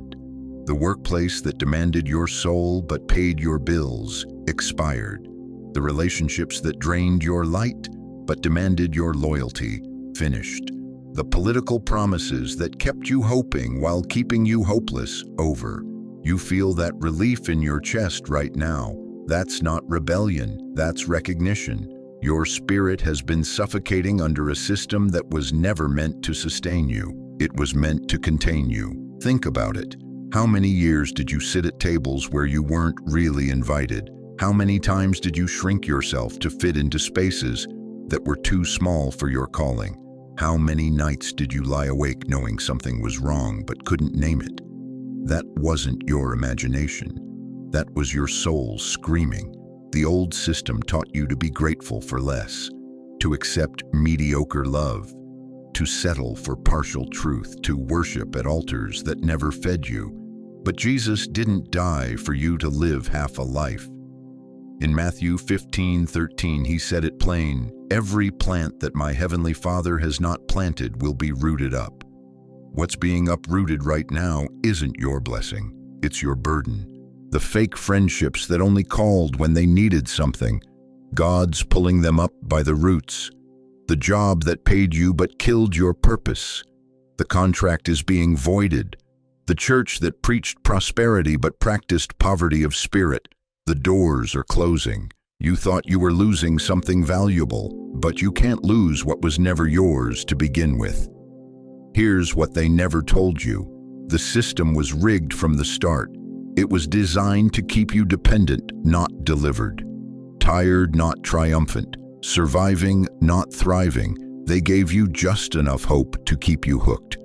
The workplace that demanded your soul but paid your bills, expired. The relationships that drained your light but demanded your loyalty, finished. The political promises that kept you hoping while keeping you hopeless, over. You feel that relief in your chest right now. That's not rebellion, that's recognition. Your spirit has been suffocating under a system that was never meant to sustain you. It was meant to contain you. Think about it. How many years did you sit at tables where you weren't really invited? How many times did you shrink yourself to fit into spaces that were too small for your calling? How many nights did you lie awake knowing something was wrong but couldn't name it? That wasn't your imagination. That was your soul screaming. The old system taught you to be grateful for less, to accept mediocre love, to settle for partial truth, to worship at altars that never fed you. But Jesus didn't die for you to live half a life. In Matthew 15:13, he said it plain, "Every plant that my heavenly Father has not planted will be rooted up." What's being uprooted right now isn't your blessing, it's your burden. The fake friendships that only called when they needed something, God's pulling them up by the roots. The job that paid you but killed your purpose. The contract is being voided. The church that preached prosperity but practiced poverty of spirit. The doors are closing. You thought you were losing something valuable, but you can't lose what was never yours to begin with. Here's what they never told you. The system was rigged from the start. It was designed to keep you dependent, not delivered. Tired, not triumphant. Surviving, not thriving. They gave you just enough hope to keep you hooked.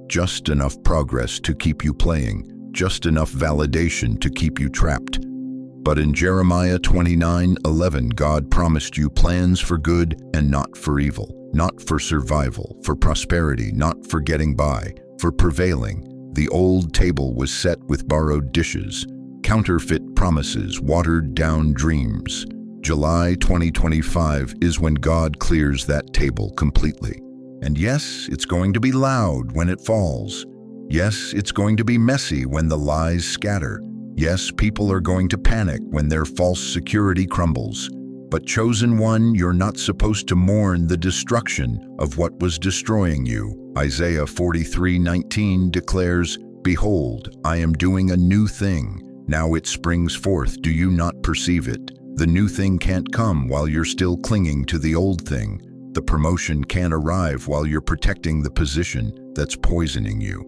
Just enough progress to keep you playing. Just enough validation to keep you trapped. But in Jeremiah 29:11, God promised you plans for good and not for evil. Not for survival, for prosperity, not for getting by, for prevailing. The old table was set with borrowed dishes, counterfeit promises, watered-down dreams. July 2025 is when God clears that table completely. And yes, it's going to be loud when it falls. Yes, it's going to be messy when the lies scatter. Yes, people are going to panic when their false security crumbles. But chosen one, you're not supposed to mourn the destruction of what was destroying you. Isaiah 43:19 declares, "Behold, I am doing a new thing. Now it springs forth. Do you not perceive it? The new thing can't come while you're still clinging to the old thing. The promotion can't arrive while you're protecting the position that's poisoning you.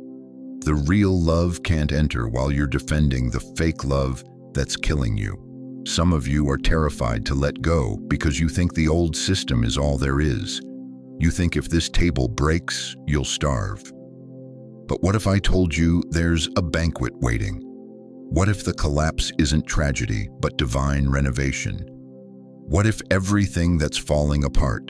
The real love can't enter while you're defending the fake love that's killing you." Some of you are terrified to let go because you think the old system is all there is. You think if this table breaks, you'll starve. But what if I told you there's a banquet waiting? What if the collapse isn't tragedy, but divine renovation? What if everything that's falling apart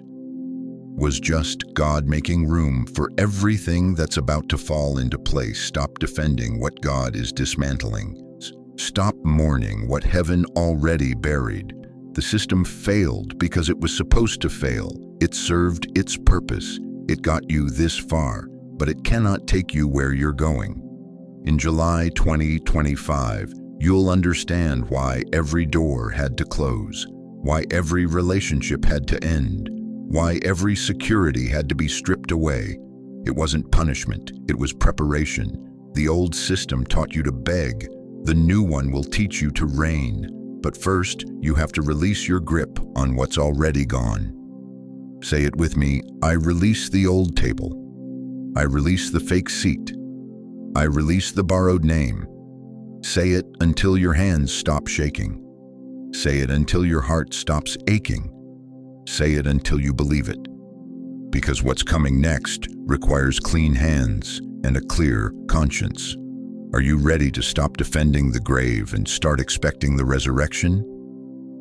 was just God making room for everything that's about to fall into place? Stop defending what God is dismantling. Stop mourning what heaven already buried. The system failed because it was supposed to fail. It served its purpose. It got you this far, but it cannot take you where you're going. In July 2025, you'll understand why every door had to close, why every relationship had to end, why every security had to be stripped away. It wasn't punishment, it was preparation. The old system taught you to beg. The new one will teach you to reign. But first, you have to release your grip on what's already gone. Say it with me. I release the old table. I release the fake seat. I release the borrowed name. Say it until your hands stop shaking. Say it until your heart stops aching. Say it until you believe it. Because what's coming next requires clean hands and a clear conscience. Are you ready to stop defending the grave and start expecting the resurrection?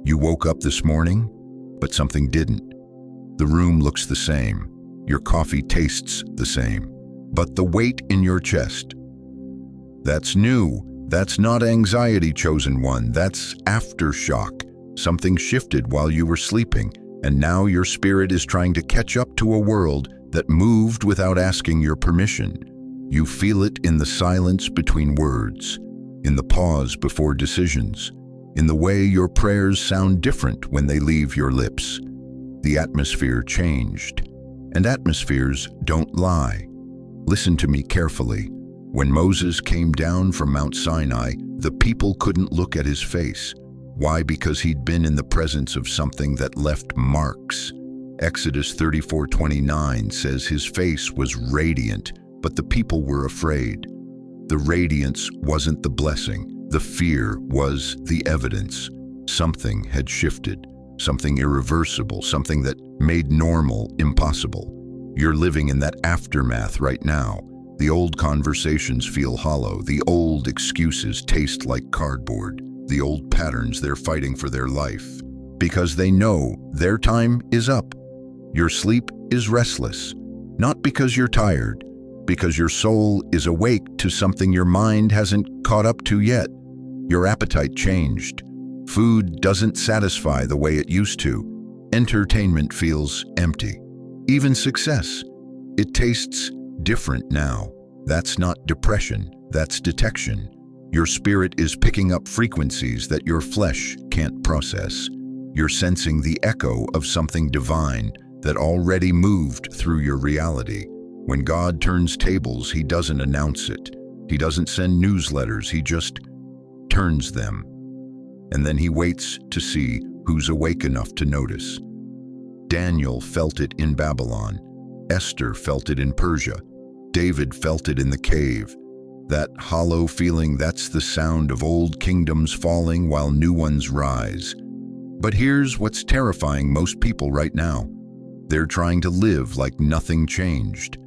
You woke up this morning, but something didn't. The room looks the same. Your coffee tastes the same. but the weight in your chest. That's new. That's not anxiety, chosen one. That's aftershock. Something shifted while you were sleeping, and now your spirit is trying to catch up to a world that moved without asking your permission. You feel it in the silence between words, in the pause before decisions, in the way your prayers sound different when they leave your lips. The atmosphere changed, and atmospheres don't lie. Listen to me carefully. When Moses came down from Mount Sinai, the people couldn't look at his face. Why? Because he'd been in the presence of something that left marks. Exodus 34:29 says his face was radiant, but the people were afraid. The radiance wasn't the blessing. The fear was the evidence. Something had shifted, something irreversible, something that made normal impossible. You're living in that aftermath right now. The old conversations feel hollow. The old excuses taste like cardboard. The old patterns, they're fighting for their life because they know their time is up. Your sleep is restless, not because you're tired, because your soul is awake to something your mind hasn't caught up to yet. Your appetite changed. Food doesn't satisfy the way it used to. Entertainment feels empty. Even success, it tastes different now. That's not depression, that's detection. Your spirit is picking up frequencies that your flesh can't process. You're sensing the echo of something divine that already moved through your reality. When God turns tables, he doesn't announce it. He doesn't send newsletters, he just turns them. And then he waits to see who's awake enough to notice. Daniel felt it in Babylon. Esther felt it in Persia. David felt it in the cave. That hollow feeling, that's the sound of old kingdoms falling while new ones rise. But here's what's terrifying most people right now. They're trying to live like nothing changed.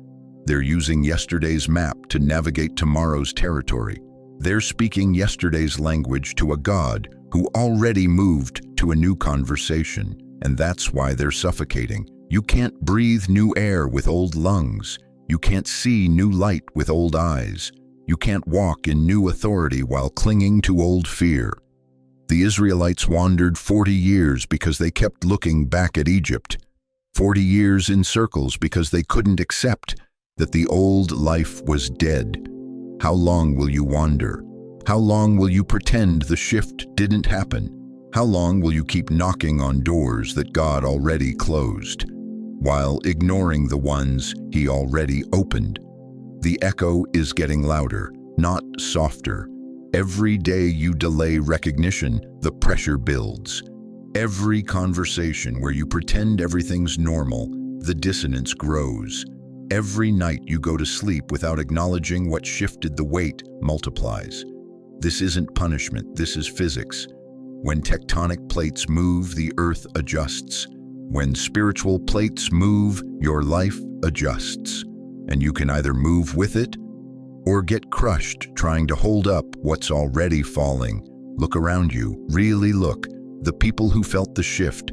They're using yesterday's map to navigate tomorrow's territory. They're speaking yesterday's language to a God who already moved to a new conversation, and that's why they're suffocating. You can't breathe new air with old lungs. You can't see new light with old eyes. You can't walk in new authority while clinging to old fear. The Israelites wandered 40 years because they kept looking back at Egypt. 40 years in circles because they couldn't accept that the old life was dead. How long will you wander? How long will you pretend the shift didn't happen? How long will you keep knocking on doors that God already closed, while ignoring the ones he already opened? The echo is getting louder, not softer. Every day you delay recognition, the pressure builds. Every conversation where you pretend everything's normal, the dissonance grows. Every night you go to sleep without acknowledging what shifted the weight multiplies. This isn't punishment, this is physics. When tectonic plates move, the earth adjusts. When spiritual plates move, your life adjusts. And you can either move with it or get crushed trying to hold up what's already falling. Look around you, really look. The people who felt the shift,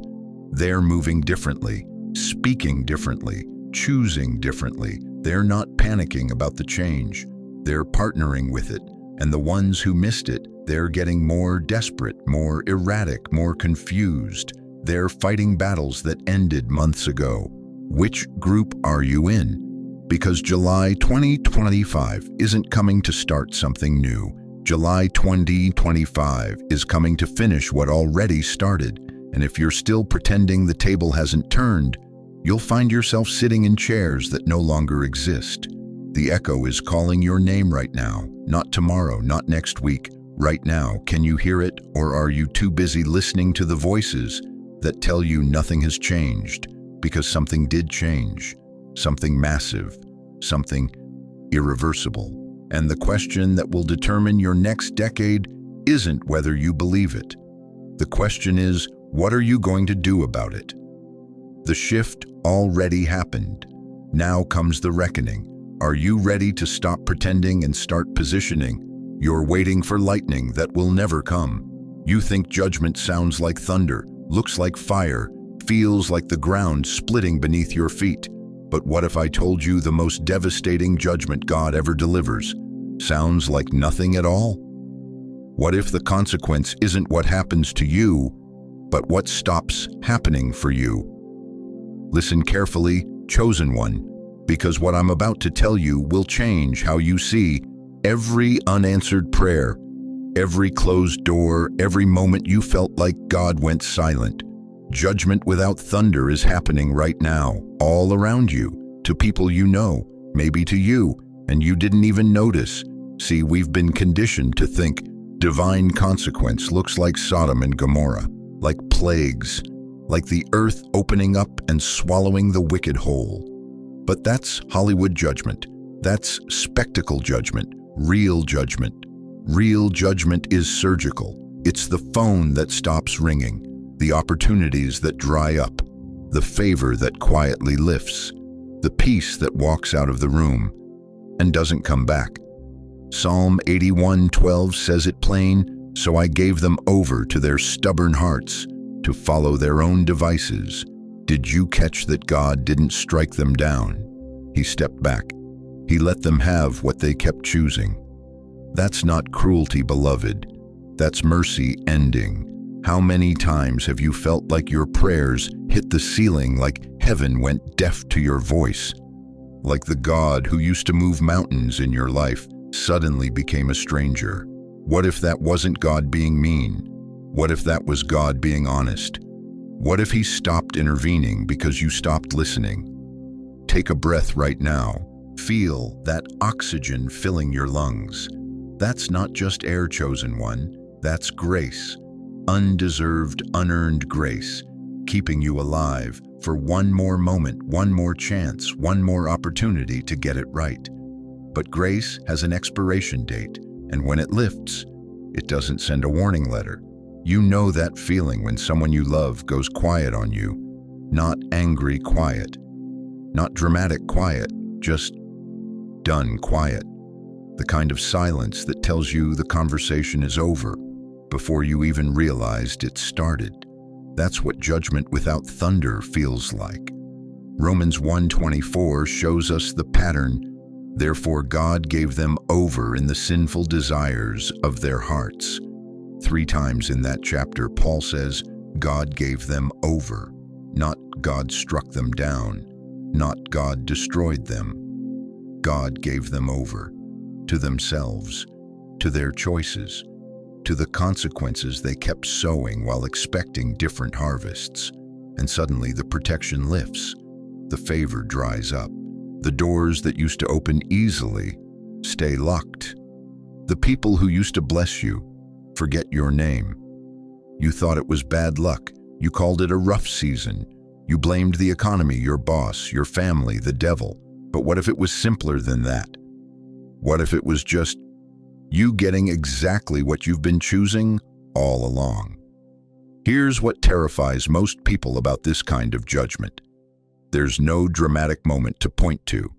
they're moving differently, speaking differently, choosing differently. They're not panicking about the change. They're partnering with it. And the ones who missed it, they're getting more desperate, more erratic, more confused. They're fighting battles that ended months ago. Which group are you in? Because July 2025 isn't coming to start something new. July 2025 is coming to finish what already started. And if you're still pretending the table hasn't turned, you'll find yourself sitting in chairs that no longer exist. The echo is calling your name right now, not tomorrow, not next week, right now. Can you hear it, or are you too busy listening to the voices that tell you nothing has changed? Because something did change, something massive, something irreversible. And the question that will determine your next decade isn't whether you believe it. The question is, what are you going to do about it? The shift already happened. Now comes the reckoning. Are you ready to stop pretending and start positioning? You're waiting for lightning that will never come. You think judgment sounds like thunder, looks like fire, feels like the ground splitting beneath your feet. But what if I told you the most devastating judgment God ever delivers sounds like nothing at all? What if the consequence isn't what happens to you, but what stops happening for you? Listen carefully, chosen one, because what I'm about to tell you will change how you see every unanswered prayer, every closed door, every moment you felt like God went silent. Judgment without thunder is happening right now, all around you, to people you know, maybe to you, and you didn't even notice. See, we've been conditioned to think divine consequence looks like Sodom and Gomorrah, like plagues, like the earth opening up and swallowing the wicked whole. But that's Hollywood judgment. That's spectacle judgment, real judgment. Real judgment is surgical. It's the phone that stops ringing, the opportunities that dry up, the favor that quietly lifts, the peace that walks out of the room and doesn't come back. Psalm 81:12 says it plain, "So I gave them over to their stubborn hearts, to follow their own devices." Did you catch that God didn't strike them down? He stepped back. He let them have what they kept choosing. That's not cruelty, beloved. That's mercy ending. How many times have you felt like your prayers hit the ceiling, like heaven went deaf to your voice? Like the God who used to move mountains in your life suddenly became a stranger. What if that wasn't God being mean? What if that was God being honest? What if he stopped intervening because you stopped listening? Take a breath right now. Feel that oxygen filling your lungs. That's not just air, chosen one. That's grace. Undeserved, unearned grace, keeping you alive for one more moment, one more chance, one more opportunity to get it right. But grace has an expiration date, and when it lifts, it doesn't send a warning letter. You know that feeling when someone you love goes quiet on you. Not angry quiet, not dramatic quiet, just done quiet. The kind of silence that tells you the conversation is over before you even realized it started. That's what judgment without thunder feels like. Romans 1:24 shows us the pattern. Therefore God gave them over in the sinful desires of their hearts. 3 times in that chapter, Paul says, God gave them over, not God struck them down, not God destroyed them. God gave them over to themselves, to their choices, to the consequences they kept sowing while expecting different harvests. And suddenly the protection lifts, the favor dries up. The doors that used to open easily stay locked. The people who used to bless you forget your name. You thought it was bad luck. You called it a rough season. You blamed the economy, your boss, your family, the devil. But what if it was simpler than that? What if it was just you getting exactly what you've been choosing all along? Here's what terrifies most people about this kind of judgment. There's no dramatic moment to point to,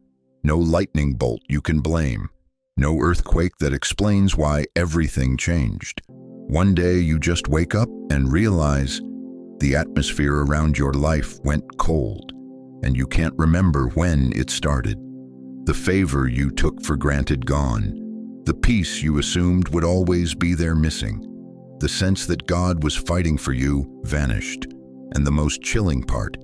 no lightning bolt you can blame, no earthquake that explains why everything changed. One day you just wake up and realize the atmosphere around your life went cold, and you can't remember when it started. The favor you took for granted gone, the peace you assumed would always be there missing, the sense that God was fighting for you vanished. And the most chilling part,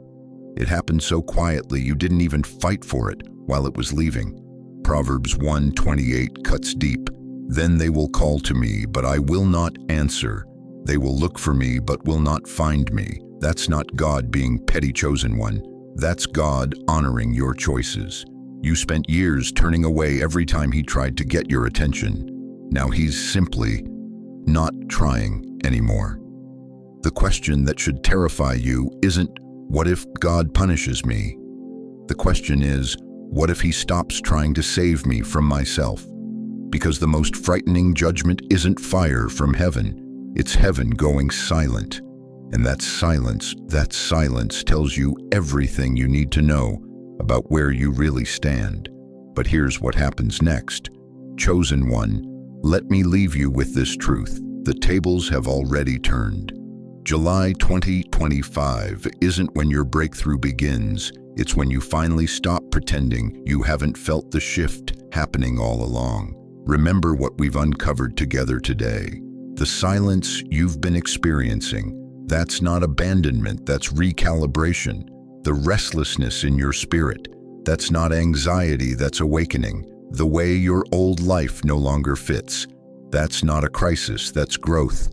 it happened so quietly you didn't even fight for it while it was leaving. Proverbs 1:28 cuts deep. Then they will call to me, but I will not answer. They will look for me, but will not find me. That's not God being petty, chosen one. That's God honoring your choices. You spent years turning away every time he tried to get your attention. Now he's simply not trying anymore. The question that should terrify you isn't, what if God punishes me? The question is, what if he stops trying to save me from myself? Because the most frightening judgment isn't fire from heaven, it's heaven going silent. And that silence tells you everything you need to know about where you really stand. But here's what happens next. Chosen one, let me leave you with this truth. The tables have already turned. July 2025 isn't when your breakthrough begins, It's when you finally stop pretending you haven't felt the shift happening all along. Remember what we've uncovered together today. The silence you've been experiencing, that's not abandonment, that's recalibration. The restlessness in your spirit, that's not anxiety, that's awakening. The way your old life no longer fits, that's not a crisis, that's growth.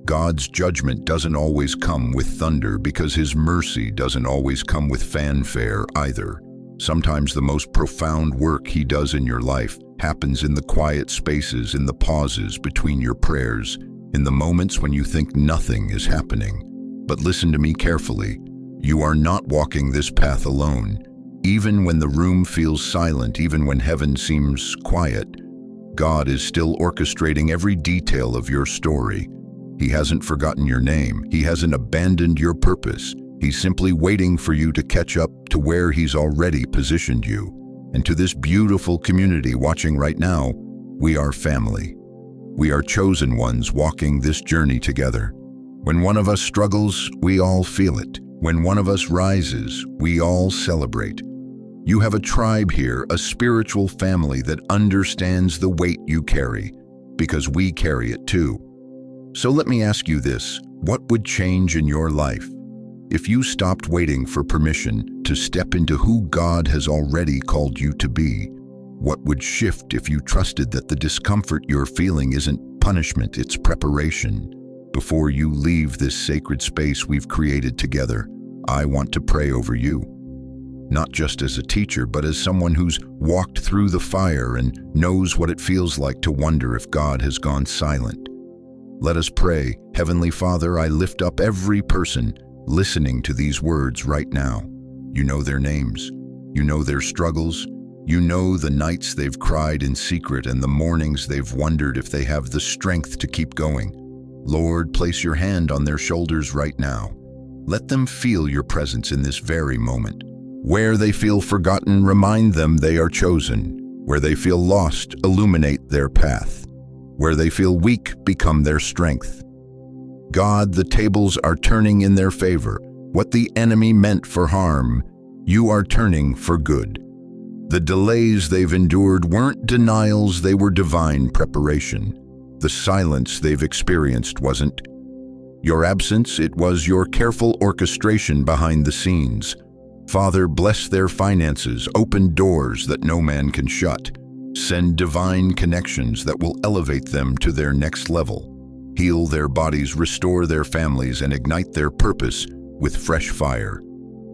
God's judgment doesn't always come with thunder because His mercy doesn't always come with fanfare either. Sometimes the most profound work He does in your life happens in the quiet spaces, in the pauses between your prayers, in the moments when you think nothing is happening. But listen to me carefully. You are not walking this path alone. Even when the room feels silent, even when heaven seems quiet, God is still orchestrating every detail of your story. He hasn't forgotten your name. He hasn't abandoned your purpose. He's simply waiting for you to catch up to where He's already positioned you. And to this beautiful community watching right now, we are family. We are chosen ones walking this journey together. When one of us struggles, we all feel it. When one of us rises, we all celebrate. You have a tribe here, a spiritual family that understands the weight you carry, because we carry it too. So let me ask you this, what would change in your life if you stopped waiting for permission to step into who God has already called you to be? What would shift if you trusted that the discomfort you're feeling isn't punishment, it's preparation? Before you leave this sacred space we've created together, I want to pray over you. Not just as a teacher, but as someone who's walked through the fire and knows what it feels like to wonder if God has gone silent. Let us pray. Heavenly Father, I lift up every person listening to these words right now. You know their names. You know their struggles. You know the nights they've cried in secret and the mornings they've wondered if they have the strength to keep going. Lord, place your hand on their shoulders right now. Let them feel your presence in this very moment. Where they feel forgotten, remind them they are chosen. Where they feel lost, illuminate their path. Where they feel weak, become their strength. God, the tables are turning in their favor. What the enemy meant for harm, you are turning for good. The delays they've endured weren't denials, they were divine preparation. The silence they've experienced wasn't your absence, it was your careful orchestration behind the scenes. Father, bless their finances, open doors that no man can shut. Send divine connections that will elevate them to their next level. Heal their bodies, restore their families, and ignite their purpose with fresh fire.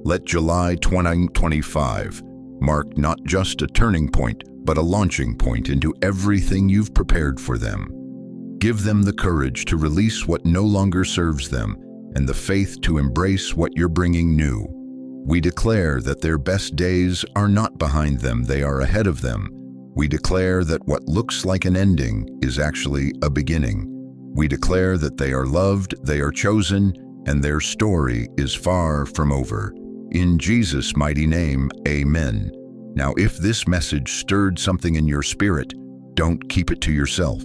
Let July 2025 mark not just a turning point, but a launching point into everything you've prepared for them. Give them the courage to release what no longer serves them and the faith to embrace what you're bringing new. We declare that their best days are not behind them, they are ahead of them. We declare that what looks like an ending is actually a beginning. We declare that they are loved, they are chosen, and their story is far from over. In Jesus' mighty name, amen. Now, if this message stirred something in your spirit, don't keep it to yourself.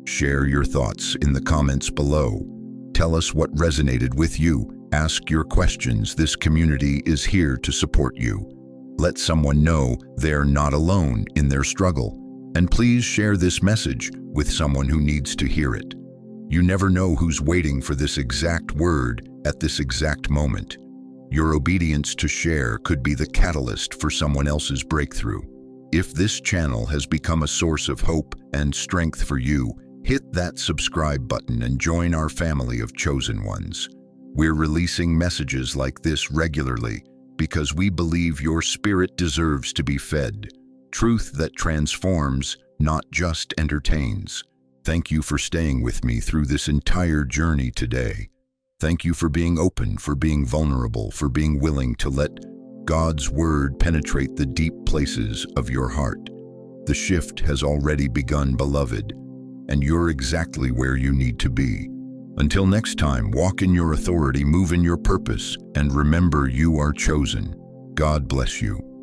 Share your thoughts in the comments below. Tell us what resonated with you. Ask your questions. This community is here to support you. Let someone know they're not alone in their struggle. And please share this message with someone who needs to hear it. You never know who's waiting for this exact word at this exact moment. Your obedience to share could be the catalyst for someone else's breakthrough. If this channel has become a source of hope and strength for you, hit that subscribe button and join our family of chosen ones. We're releasing messages like this regularly because we believe your spirit deserves to be fed. Truth that transforms, not just entertains. Thank you for staying with me through this entire journey today. Thank you for being open, for being vulnerable, for being willing to let God's word penetrate the deep places of your heart. The shift has already begun, beloved, and you're exactly where you need to be. Until next time, walk in your authority, move in your purpose, and remember you are chosen. God bless you.